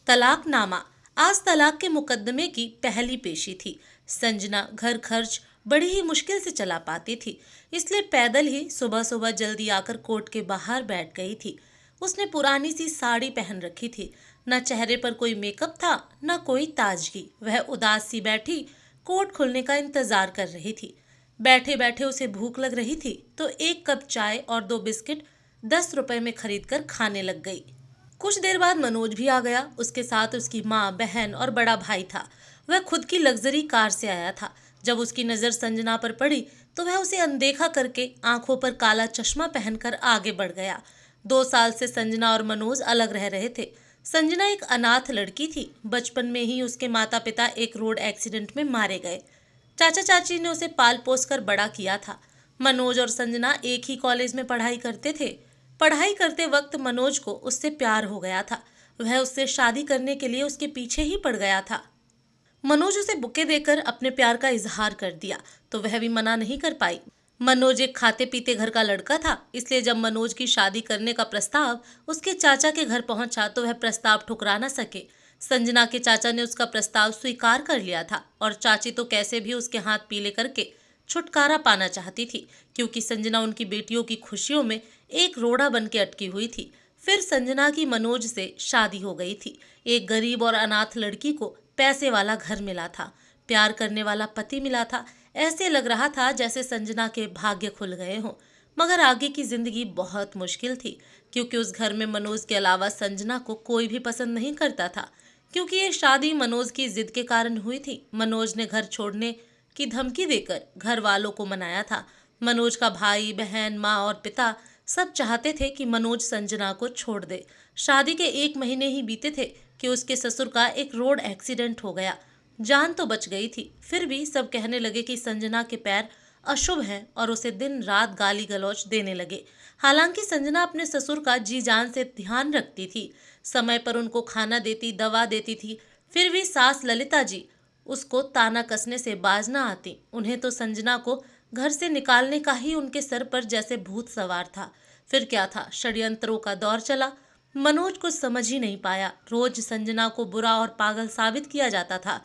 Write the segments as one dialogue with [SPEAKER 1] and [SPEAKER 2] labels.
[SPEAKER 1] तलाकनामा। आज तलाक के मुकदमे की पहली पेशी थी। संजना घर खर्च बड़ी ही मुश्किल से चला पाती थी, इसलिए पैदल ही सुबह सुबह जल्दी आकर कोर्ट के बाहर बैठ गई थी। उसने पुरानी सी साड़ी पहन रखी थी। न चेहरे पर कोई मेकअप था, न कोई ताजगी। वह उदास सी बैठी कोर्ट खुलने का इंतजार कर रही थी। बैठे बैठे उसे भूख लग रही थी तो एक कप चाय और 2 बिस्किट 10 रुपए में खरीद कर खाने लग गई। कुछ देर बाद मनोज भी आ गया। उसके साथ उसकी माँ, बहन और बड़ा भाई था। वह खुद की लग्जरी कार से आया था। जब उसकी नजर संजना पर पड़ी तो वह उसे अनदेखा करके आंखों पर काला चश्मा पहनकर आगे बढ़ गया। 2 साल से संजना और मनोज अलग रह रहे थे। संजना एक अनाथ लड़की थी। बचपन में ही उसके माता पिता एक रोड एक्सीडेंट में मारे गए। चाचा चाची ने उसे पाल पोस कर बड़ा किया था। मनोज और संजना एक ही कॉलेज में पढ़ाई करते थे। पढ़ाई करते वक्त मनोज को उससे प्यार हो गया था। वह उससे शादी करने के लिए उसके पीछे ही पड़ गया था। मनोज उसे बुके देकर अपने प्यार का इजहार कर दिया तो वह भी मना नहीं कर पाई। मनोज एक खाते पीते घर का लड़का था, इसलिए जब मनोज की शादी करने का प्रस्ताव उसके चाचा के घर पहुंचा तो वह प्रस्ताव ठुकरा न सके। संजना के चाचा ने उसका प्रस्ताव स्वीकार कर लिया था और चाची तो कैसे भी उसके हाथ पीले करके छुटकारा पाना चाहती थी, क्योंकि संजना उनकी बेटियों की खुशियों में एक रोड़ा बन के अटकी हुई थी। फिर संजना की मनोज से शादी हो गई थी। एक गरीब और अनाथ लड़की को पैसे वाला घर मिला था, प्यार करने वाला पति मिला था। ऐसे लग रहा था जैसे संजना के भाग्य खुल गए हों। मगर आगे की जिंदगी बहुत मुश्किल थी, क्योंकि उस घर में मनोज के अलावा संजना को कोई भी पसंद नहीं करता था। क्योंकि ये शादी मनोज की जिद के कारण हुई थी। मनोज ने घर छोड़ने की धमकी देकर घर वालों को मनाया था। मनोज का भाई, बहन, माँ और पिता सब चाहते थे कि मनोज संजना को छोड़ दे। शादी के 1 महीने ही बीते थे कि उसके ससुर का एक रोड एक्सीडेंट हो गया। जान तो बच गई थी, फिर भी सब कहने लगे कि संजना के पैर अशुभ हैं और उसे दिन रात गाली गलौज देने लगे। हालांकि संजना अपने ससुर का जी जान से ध्यान रखती थी, समय पर उनको खाना देती, दवा देती थी। फिर भी सास ललिता जी उसको ताना कसने से बाज न आती। उन्हें तो संजना को घर से निकालने का ही उनके सर पर जैसे भूत सवार था। फिर क्या था, षड्यंत्रों का दौर चला। मनोज कुछ समझ ही नहीं पाया। रोज संजना को बुरा और पागल साबित किया जाता था।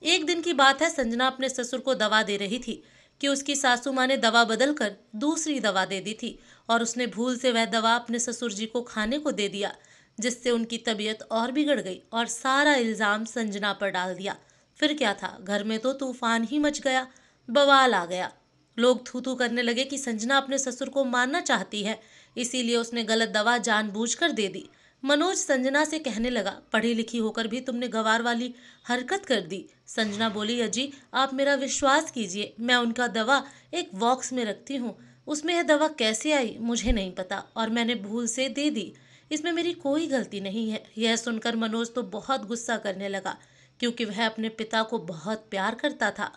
[SPEAKER 1] एक दिन की बात है, संजना अपने ससुर को दवा दे रही थी कि उसकी सासू माँ ने दवा बदल कर दूसरी दवा दे दी थी और उसने भूल से वह दवा अपने ससुर जी को खाने को दे दिया, जिससे उनकी तबीयत और बिगड़ गई और सारा इल्जाम संजना पर डाल दिया। फिर क्या था, घर में तो तूफान ही मच गया, बवाल आ गया। लोग थू थू करने लगे कि संजना अपने ससुर को मारना चाहती है, इसीलिए उसने गलत दवा जानबूझकर दे दी। मनोज संजना से कहने लगा, पढ़ी लिखी होकर भी तुमने गवार वाली हरकत कर दी। संजना बोली, अजी आप मेरा विश्वास कीजिए, मैं उनका दवा एक बॉक्स में रखती हूँ। उसमें यह दवा कैसे आई मुझे नहीं पता और मैंने भूल से दे दी। इसमें मेरी कोई गलती नहीं है। यह सुनकर मनोज तो बहुत गुस्सा करने लगा, क्योंकि वह अपने पिता को बहुत प्यार करता था।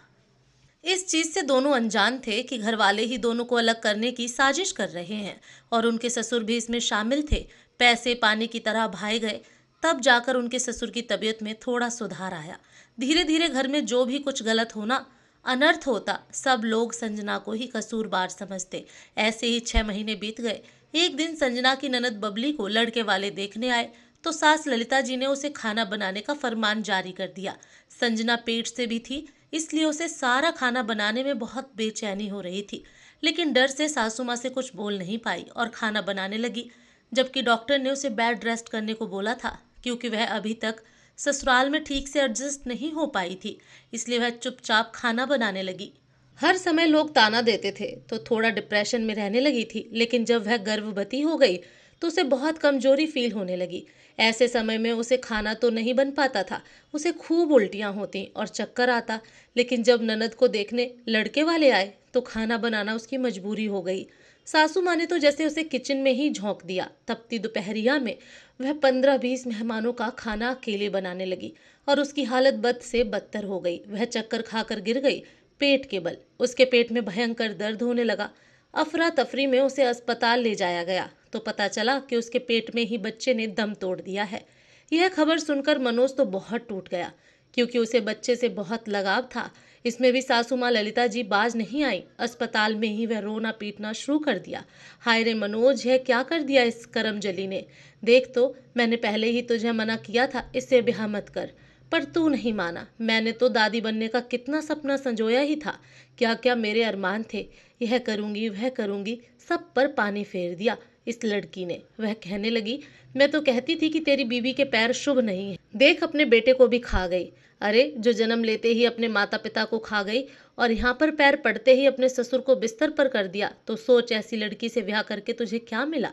[SPEAKER 1] इस चीज से दोनों अनजान थे कि घर वाले ही दोनों को अलग करने की साजिश कर रहे हैं और उनके ससुर भी इसमें शामिल थे। पैसे पानी की तरह भाए गए। तब जाकर उनके ससुर की तबीयत में थोड़ा सुधार आया। धीरे धीरे घर में जो भी कुछ गलत होना, अनर्थ होता, सब लोग संजना को ही कसूरवार समझते। ऐसे ही 6 महीने बीत गए। एक दिन संजना की ननद बबली को लड़के वाले देखने आए तो सास ललिता जी ने उसे खाना बनाने का फरमान जारी कर दिया। संजना पेट से भी थी, इसलिए उसे सारा खाना बनाने में बहुत बेचैनी हो रही थी, लेकिन डर से सासू माँ से कुछ बोल नहीं पाई और खाना बनाने लगी। जबकि डॉक्टर ने उसे बेड रेस्ट करने को बोला था, क्योंकि वह अभी तक ससुराल में ठीक से एडजस्ट नहीं हो पाई थी, इसलिए वह चुपचाप खाना बनाने लगी। हर समय लोग ताना देते थे तो थोड़ा डिप्रेशन में रहने लगी थी, लेकिन जब वह गर्भवती हो गई तो उसे बहुत कमजोरी फील होने लगी। ऐसे समय में उसे खाना तो नहीं बन पाता था, उसे खूब उल्टियां होती और चक्कर आता। लेकिन जब ननद को देखने लड़के वाले आए तो खाना बनाना उसकी मजबूरी हो गई। सासू माँ ने तो जैसे उसे किचन में ही झोंक दिया। तपती दोपहरिया में वह 15-20 मेहमानों का खाना अकेले बनाने लगी और उसकी हालत बद से बदतर हो गई। वह चक्कर खाकर गिर गई पेट के बल। उसके पेट में भयंकर दर्द होने लगा। अफरा तफरी में उसे अस्पताल ले जाया गया तो पता चला कि उसके पेट में ही बच्चे ने दम तोड़ दिया है। यह खबर सुनकर मनोज तो बहुत टूट गया, क्योंकि उसे बच्चे से बहुत लगाव था। इसमें भी सासू माँ ललिता जी बाज नहीं आई। अस्पताल में ही वह रोना पीटना शुरू कर दिया। हाय रे मनोज, यह क्या कर दिया इस करमजली ने। देख तो, मैंने पहले ही तुझे मना किया था इससे ब्याह मत कर, पर तू नहीं माना। मैंने तो दादी बनने का कितना सपना संजोया ही था। क्या क्या मेरे अरमान थे, यह करूंगी वह करूंगी, सब पर पानी फेर दिया इस लड़की ने। वह कहने लगी, मैं तो कहती थी कि तेरी बीवी के पैर शुभ नहीं है, देख अपने बेटे को भी खा गई। अरे, जो जन्म लेते ही अपने माता पिता को खा गई और यहाँ पर पैर पड़ते ही अपने ससुर को बिस्तर पर कर दिया, तो सोच ऐसी लड़की से ब्याह करके तुझे क्या मिला।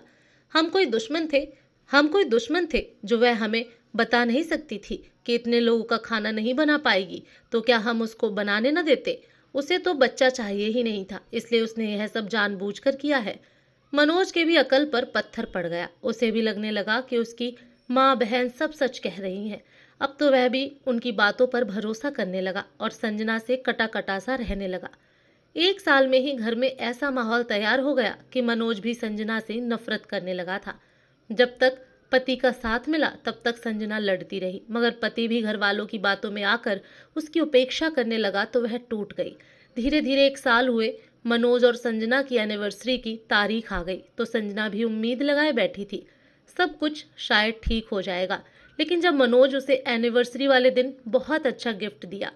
[SPEAKER 1] हम कोई दुश्मन थे जो वह हमें बता नहीं सकती थी कि इतने लोगों का खाना नहीं बना पाएगी, तो क्या हम उसको बनाने न देते। उसे तो बच्चा चाहिए ही नहीं था, इसलिए उसने यह सब जानबूझकर किया है। मनोज के भी अकल पर पत्थर पड़ गया। उसे भी लगने लगा कि उसकी माँ बहन सब सच कह रही हैं। अब तो वह भी उनकी बातों पर भरोसा करने लगा और संजना से कटा कटा सा रहने लगा। 1 साल में ही घर में ऐसा माहौल तैयार हो गया कि मनोज भी संजना से नफरत करने लगा था। जब तक पति का साथ मिला तब तक संजना लड़ती रही, मगर पति भी घर वालों की बातों में आकर उसकी उपेक्षा करने लगा तो वह टूट गई। धीरे धीरे 1 साल हुए। मनोज और संजना की एनिवर्सरी की तारीख आ गई तो संजना भी उम्मीद लगाए बैठी थी सब कुछ शायद ठीक हो जाएगा। लेकिन जब मनोज उसे एनिवर्सरी वाले दिन बहुत अच्छा गिफ्ट दिया,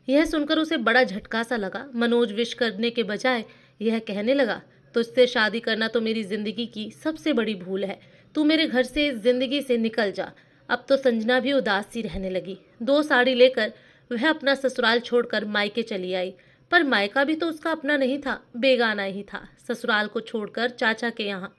[SPEAKER 1] यह सुनकर उसे बड़ा झटका सा लगा। मनोज विश करने के बजाय यह कहने लगा, तुझसे शादी करना तो मेरी जिंदगी की सबसे बड़ी भूल है, तू मेरे घर से इस जिंदगी से निकल जा। अब तो संजना भी उदास सी रहने लगी। 2 साड़ी लेकर वह अपना ससुराल छोड़कर मायके चली आई, पर मायका भी तो उसका अपना नहीं था, बेगाना ही था। ससुराल को छोड़कर चाचा के यहाँ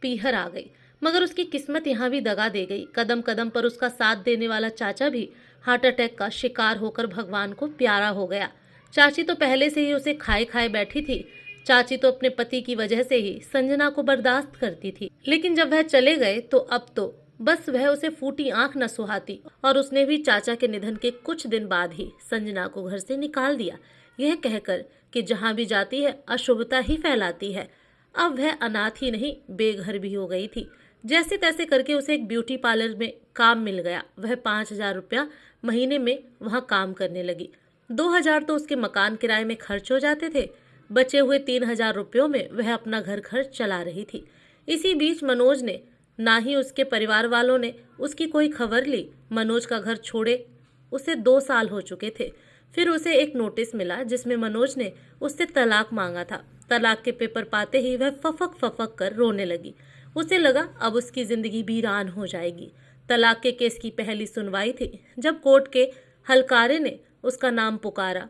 [SPEAKER 1] पीहर आ गई, मगर उसकी किस्मत यहाँ भी दगा दे गई। कदम कदम पर उसका साथ देने वाला चाचा भी हार्ट अटैक का शिकार होकर भगवान को प्यारा हो गया। चाची तो पहले से ही उसे खाए खाए बैठी थी। चाची तो अपने पति की वजह से ही संजना को बर्दाश्त करती थी, लेकिन जब वह चले गए तो अब तो बस वह उसे फूटी आंख न सुहाती। और उसने भी चाचा के निधन के कुछ दिन बाद ही संजना को घर से निकाल दिया, यह कहकर कि जहाँ भी जाती है अशुभता ही फैलाती है। अब वह अनाथ ही नहीं, बेघर भी हो गई थी। जैसे तैसे करके उसे एक ब्यूटी पार्लर में काम मिल गया। वह 5,000 रुपया महीने में वहाँ काम करने लगी। 2,000 तो उसके मकान किराए में खर्च हो जाते थे। बचे हुए 3,000 रुपयों में वह अपना घर खर्च चला रही थी। इसी बीच मनोज ने, ना ही उसके परिवार वालों ने उसकी कोई खबर ली। मनोज का घर छोड़े उसे 2 साल हो चुके थे। फिर उसे एक नोटिस मिला जिसमें मनोज ने उससे तलाक मांगा था। तलाक के पेपर पाते ही वह फफक फफक कर रोने लगी। उसे लगा अब उसकी जिंदगी वीरान हो जाएगी। तलाक के केस की पहली सुनवाई थी। जब कोर्ट के हलकारे ने उसका नाम पुकारा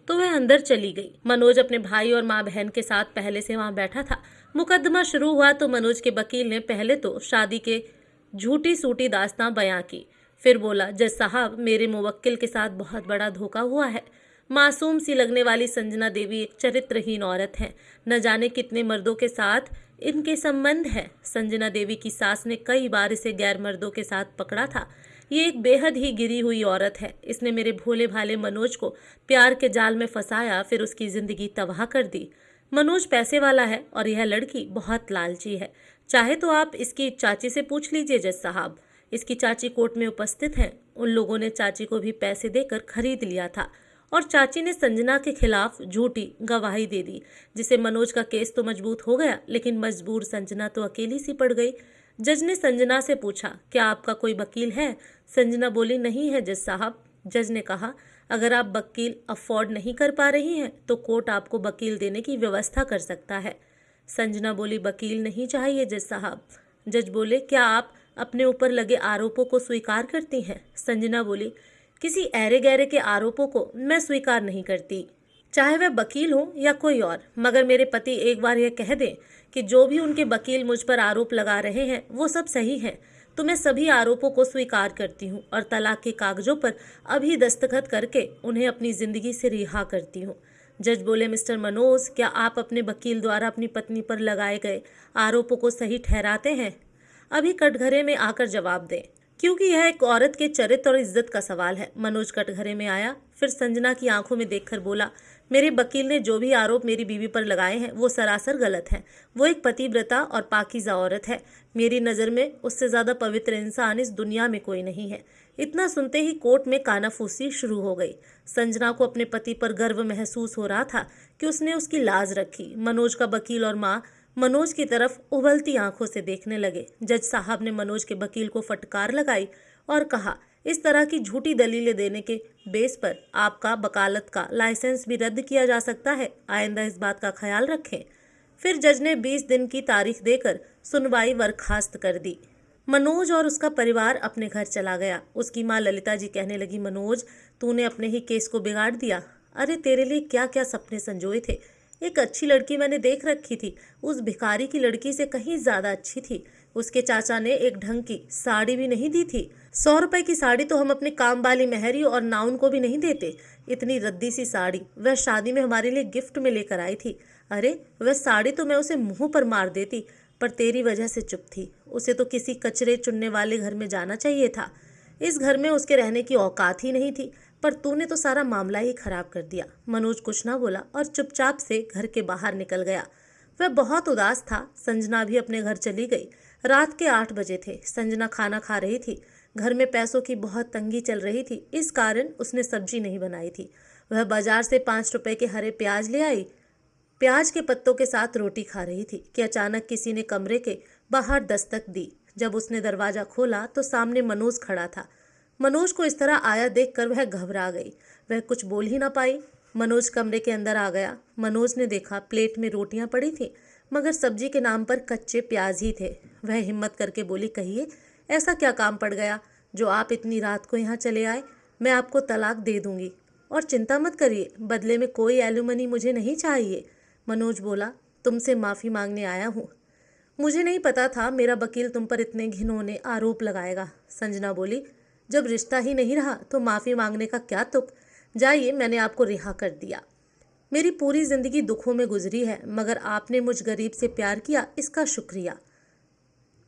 [SPEAKER 1] तो वह अंदर चली गई। मनोज अपने भाई और माँ बहन के साथ पहले से वहां बैठा था। मुकदमा शुरू हुआ तो मनोज के वकील ने पहले तो शादी के झूठी सूटी दास्तां बयां की। फिर बोला, जज साहब, मेरे मुवक्किल के साथ बहुत बड़ा धोखा हुआ है। मासूम सी लगने वाली संजना देवी एक चरित्रहीन औरत है। न जाने कितने मर्दों के साथ इनके संबंध है। संजना देवी की सास ने कई बार इसे गैर मर्दों के साथ पकड़ा था। ये एक बेहद ही गिरी हुई औरत है। इसने मेरे भोले भाले मनोज को प्यार के जाल में फंसाया, फिर उसकी जिंदगी तबाह कर दी। मनोज पैसे वाला है और यह लड़की बहुत लालची है। चाहे तो आप इसकी चाची से पूछ लीजिए जज साहब। इसकी चाची कोर्ट में उपस्थित हैं। उन लोगों ने चाची को भी पैसे देकर खरीद लिया था और चाची ने संजना के खिलाफ झूठी गवाही दे दी, जिससे मनोज का केस तो मजबूत हो गया, लेकिन मजबूर संजना तो अकेली सी पड़ गई। जज ने संजना से पूछा, क्या आपका कोई वकील है? संजना बोली, नहीं है जज साहब। जज ने कहा, अगर आप वकील अफोर्ड नहीं कर पा रही हैं तो कोर्ट आपको वकील देने की व्यवस्था कर सकता है। संजना बोली, वकील नहीं चाहिए जज साहब। जज बोले, क्या आप अपने ऊपर लगे आरोपों को स्वीकार करती हैं? संजना बोली, किसी ऐरे गहरे के आरोपों को मैं स्वीकार नहीं करती, चाहे वह वकील हो या कोई और। मगर मेरे पति एक बार यह कह दें कि जो भी उनके वकील मुझ पर आरोप लगा रहे हैं वो सब सही है, तो मैं सभी आरोपों को स्वीकार करती हूँ और तलाक के कागजों पर अभी दस्तखत करके उन्हें अपनी जिंदगी से रिहा करती हूँ। जज बोले, मिस्टर मनोज, क्या आप अपने वकील द्वारा अपनी पत्नी पर लगाए गए आरोपों को सही ठहराते हैं? अभी कटघरे में आकर जवाब दें, क्योंकि यह एक औरत के चरित्र और इज्जत का सवाल है। मनोज कटघरे में आया, फिर संजना की आंखों में देखकर बोला, मेरे वकील ने जो भी आरोप मेरी बीवी पर लगाए हैं वो सरासर गलत हैं। वो एक पतिव्रता और पाकीज़ा औरत है। मेरी नज़र में उससे ज़्यादा पवित्र इंसान इस दुनिया में कोई नहीं है। इतना सुनते ही कोर्ट में कानाफूसी शुरू हो गई। संजना को अपने पति पर गर्व महसूस हो रहा था कि उसने उसकी लाज रखी। मनोज का वकील और माँ मनोज की तरफ उबलती आंखों से देखने लगे। जज साहब ने मनोज के वकील को फटकार लगाई और कहा, इस तरह की झूठी दलीलें देने के बेस पर आपका वकालत का लाइसेंस भी रद्द किया जा सकता है। आइंदा इस बात का ख्याल रखें। फिर जज ने 20 दिन की तारीख देकर सुनवाई बर्खास्त कर दी। मनोज और उसका परिवार अपने घर चला गया। उसकी माँ ललिता जी कहने लगी, मनोज, तूने अपने ही केस को बिगाड़ दिया। अरे तेरे लिए क्या क्या सपने संजोए थे। एक अच्छी लड़की मैंने देख रखी थी, उस भिखारी की लड़की से कहीं ज्यादा अच्छी थी। उसके चाचा ने एक ढंग की साड़ी भी नहीं दी थी। 100 रुपए की साड़ी तो हम अपने काम वाली मेहरी और नाउन को भी नहीं देते। इतनी रद्दी सी साड़ी वह शादी में हमारे लिए गिफ्ट में लेकर आई थी। अरे वह साड़ी तो मैं उसे मुंह पर मार देती, पर तेरी वजह से चुप थी। उसे तो किसी कचरे चुनने वाले घर में जाना चाहिए था। इस घर में उसके रहने की औकात ही नहीं थी, पर तूने तो सारा मामला ही खराब कर दिया। मनोज कुछ ना बोला और चुपचाप से घर के बाहर निकल गया। वह बहुत उदास था। संजना भी अपने घर चली गई। रात के 8 बजे थे। संजना खाना खा रही थी। घर में पैसों की बहुत तंगी चल रही थी, इस कारण उसने सब्जी नहीं बनाई थी। वह बाजार से 5 रुपए के हरे प्याज ले आई। प्याज के पत्तों के साथ रोटी खा रही थी कि अचानक किसी ने कमरे के बाहर दस्तक दी। जब उसने दरवाजा खोला तो सामने मनोज खड़ा था। मनोज को इस तरह आया देखकर वह घबरा गई। वह कुछ बोल ही ना पाई। मनोज कमरे के अंदर आ गया। मनोज ने देखा प्लेट में रोटियां पड़ी थी, मगर सब्जी के नाम पर कच्चे प्याज ही थे। वह हिम्मत करके बोली, कहिए ऐसा क्या काम पड़ गया जो आप इतनी रात को यहाँ चले आए। मैं आपको तलाक दे दूंगी, और चिंता मत करिए, बदले में कोई एलुमनी मुझे नहीं चाहिए। मनोज बोला, तुमसे माफ़ी मांगने आया हूँ। मुझे नहीं पता था मेरा वकील तुम पर इतने घिनौने आरोप लगाएगा। संजना बोली, जब रिश्ता ही नहीं रहा तो माफ़ी मांगने का क्या तुक। जाइए, मैंने आपको रिहा कर दिया। मेरी पूरी जिंदगी दुखों में गुजरी है, मगर आपने मुझ गरीब से प्यार किया, इसका शुक्रिया।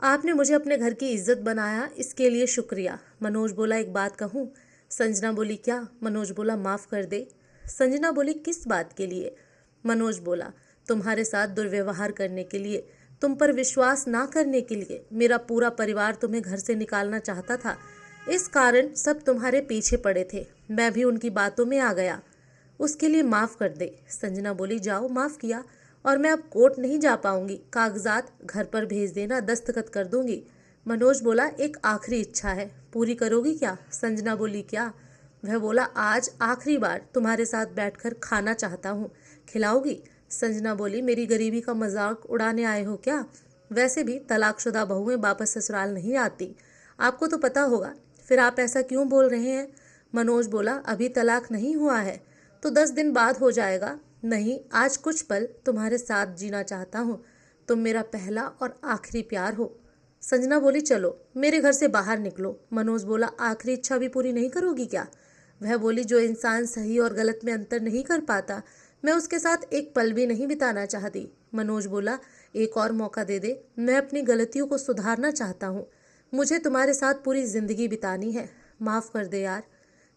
[SPEAKER 1] आपने मुझे अपने घर की इज्जत बनाया, इसके लिए शुक्रिया। मनोज बोला, एक बात कहूँ। संजना बोली, क्या। मनोज बोला, माफ़ कर दे। संजना बोली, किस बात के लिए। मनोज बोला, तुम्हारे साथ दुर्व्यवहार करने के लिए, तुम पर विश्वास ना करने के लिए। मेरा पूरा परिवार तुम्हें घर से निकालना चाहता था, इस कारण सब तुम्हारे पीछे पड़े थे। मैं भी उनकी बातों में आ गया, उसके लिए माफ़ कर दे। संजना बोली, जाओ, माफ़ किया, और मैं अब कोर्ट नहीं जा पाऊंगी। कागजात घर पर भेज देना, दस्तखत कर दूंगी। मनोज बोला, एक आखिरी इच्छा है, पूरी करोगी क्या। संजना बोली, क्या। वह बोला, आज आखिरी बार तुम्हारे साथ बैठकर खाना चाहता हूँ, खिलाओगी। संजना बोली, मेरी गरीबी का मजाक उड़ाने आए हो क्या। वैसे भी तलाकशुदा बहुएं वापस ससुराल नहीं आती, आपको तो पता होगा, फिर आप ऐसा क्यों बोल रहे हैं। मनोज बोला, अभी तलाक नहीं हुआ है तो 10 दिन बाद हो जाएगा। नहीं, आज कुछ पल तुम्हारे साथ जीना चाहता हूँ। तुम मेरा पहला और आखिरी प्यार हो। संजना बोली, चलो मेरे घर से बाहर निकलो। मनोज बोला, आखिरी इच्छा भी पूरी नहीं करोगी क्या। वह बोली, जो इंसान सही और गलत में अंतर नहीं कर पाता, मैं उसके साथ एक पल भी नहीं बिताना चाहती। मनोज बोला, एक और मौका दे दे, मैं अपनी गलतियों को सुधारना चाहता हूँ। मुझे तुम्हारे साथ पूरी जिंदगी बितानी है, माफ़ कर दे यार।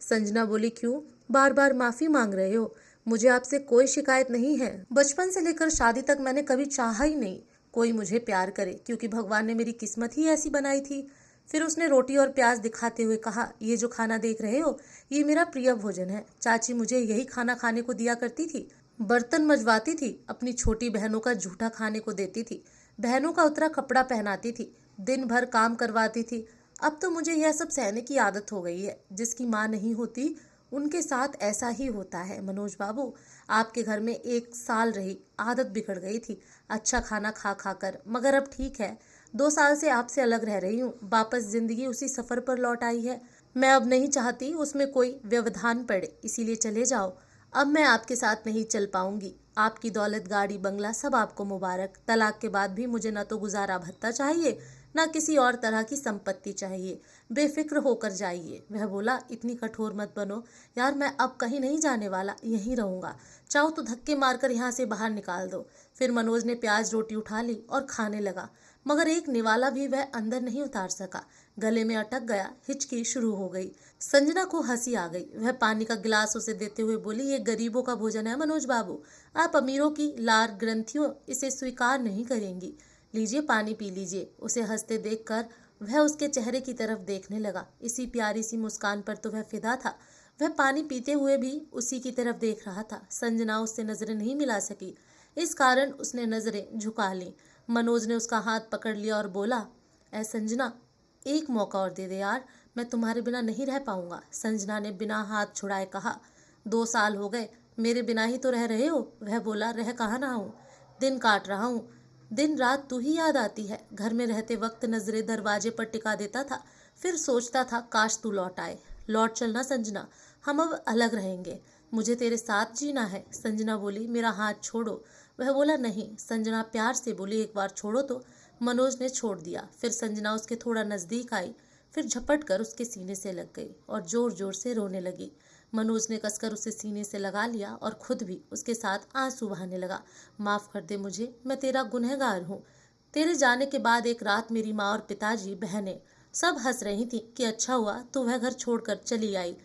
[SPEAKER 1] संजना बोली, क्यों बार बार माफ़ी मांग रहे हो। मुझे आपसे कोई शिकायत नहीं है। बचपन से लेकर शादी तक मैंने कभी चाहा ही नहीं कोई मुझे प्यार करे, क्योंकि भगवान ने मेरी किस्मत ही ऐसी बनाई थी। फिर उसने रोटी और प्याज दिखाते हुए कहा, ये जो खाना देख रहे हो, ये मेरा प्रिय भोजन है। चाची मुझे यही खाना खाने को दिया करती थी। बर्तन मजवाती थी, अपनी छोटी बहनों का जूठा खाने को देती थी, बहनों का उतरा कपड़ा पहनाती थी, दिन भर काम करवाती थी। अब तो मुझे यह सब सहने की आदत हो गई है। जिसकी माँ नहीं होती उनके साथ ऐसा ही होता है। मनोज बाबू, आपके घर में 1 साल रही, आदत बिगड़ गई थी अच्छा खाना खा खा कर, मगर अब ठीक है। 2 साल से आपसे अलग रह रही हूँ, वापस जिंदगी उसी सफ़र पर लौट आई है। मैं अब नहीं चाहती उसमें कोई व्यवधान पड़े, इसीलिए चले जाओ। अब मैं आपके साथ नहीं चल पाऊंगी। आपकी दौलत, गाड़ी, बंगला सब आपको मुबारक। तलाक के बाद भी मुझे न तो गुजारा भत्ता चाहिए, न किसी और तरह की संपत्ति चाहिए। बेफिक्र होकर जाइए। वह बोला, इतनी कठोर मत बनो यार, मैं अब कहीं नहीं जाने वाला, यहीं रहूंगा। चाहो तो धक्के मारकर यहाँ से बाहर निकाल दो। फिर मनोज ने प्याज रोटी उठा ली और खाने लगा, मगर एक निवाला भी वह अंदर नहीं उतार सका। गले में अटक गया, हिचकी शुरू हो गई। संजना को हंसी आ गई। वह पानी का गिलास उसे देते हुए बोली, ये गरीबों का भोजन है मनोज बाबू, आप अमीरों की लार ग्रंथियों इसे स्वीकार नहीं करेंगी। लीजिए पानी पी लीजिए। उसे हंसते देखकर वह उसके चेहरे की तरफ देखने लगा। इसी प्यारी सी मुस्कान पर तो वह फिदा था। वह पानी पीते हुए भी उसी की तरफ देख रहा था। संजना उससे नजरें नहीं मिला सकी, इस कारण उसने नजरें झुका ली। मनोज ने उसका हाथ पकड़ लिया और बोला, ऐ संजना, एक मौका और दे दे यार, मैं तुम्हारे बिना नहीं रह पाऊंगा। संजना ने बिना हाथ छुड़ाए कहा, 2 साल हो गए, मेरे बिना ही तो रह रहे हो। वह बोला, रह कहाँ ना हूँ, दिन काट रहा हूँ। दिन रात तू ही याद आती है। घर में रहते वक्त नजरें दरवाजे पर टिका देता था, फिर सोचता था काश तू लौट आए। लौट चलना संजना, हम अब अलग रहेंगे, मुझे तेरे साथ जीना है। संजना बोली, मेरा हाथ छोड़ो। वह बोला, नहीं। संजना प्यार से बोली, एक बार छोड़ो तो। मनोज ने छोड़ दिया। फिर संजना उसके थोड़ा नजदीक आई, फिर झपट कर उसके सीने से लग गई और जोर जोर से रोने लगी। मनोज ने कसकर उसे सीने से लगा लिया और खुद भी उसके साथ आंसू बहाने लगा। माफ कर दे मुझे, मैं तेरा गुनहगार हूँ। तेरे जाने के बाद एक रात मेरी माँ और पिताजी, बहनें सब हंस रही थी कि अच्छा हुआ तू वह घर छोड़कर चली आई।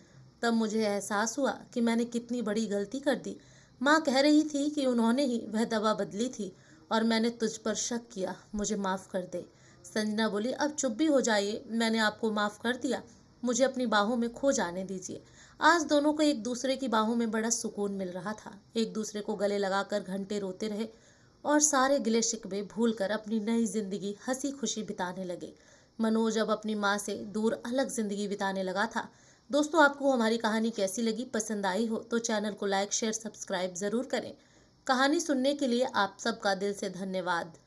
[SPEAKER 1] तब मुझे एहसास हुआ कि मैंने कितनी बड़ी गलती कर दी। माँ कह रही थी कि उन्होंने ही वह दवा बदली थी और मैंने तुझ पर शक किया, मुझे माफ़ कर दे। संजना बोली, अब चुप भी हो जाइए, मैंने आपको माफ़ कर दिया, मुझे अपनी बाहों में खो जाने दीजिए। आज दोनों को एक दूसरे की बाहों में बड़ा सुकून मिल रहा था। एक दूसरे को गले लगाकर घंटे रोते रहे और सारे गिले शिकवे भूलकर अपनी नई जिंदगी हंसी खुशी बिताने लगे। मनोज अब अपनी माँ से दूर अलग जिंदगी बिताने लगा था। दोस्तों, आपको हमारी कहानी कैसी लगी? पसंद आई हो तो चैनल को लाइक शेयर सब्सक्राइब ज़रूर करें। कहानी सुनने के लिए आप सबका दिल से धन्यवाद।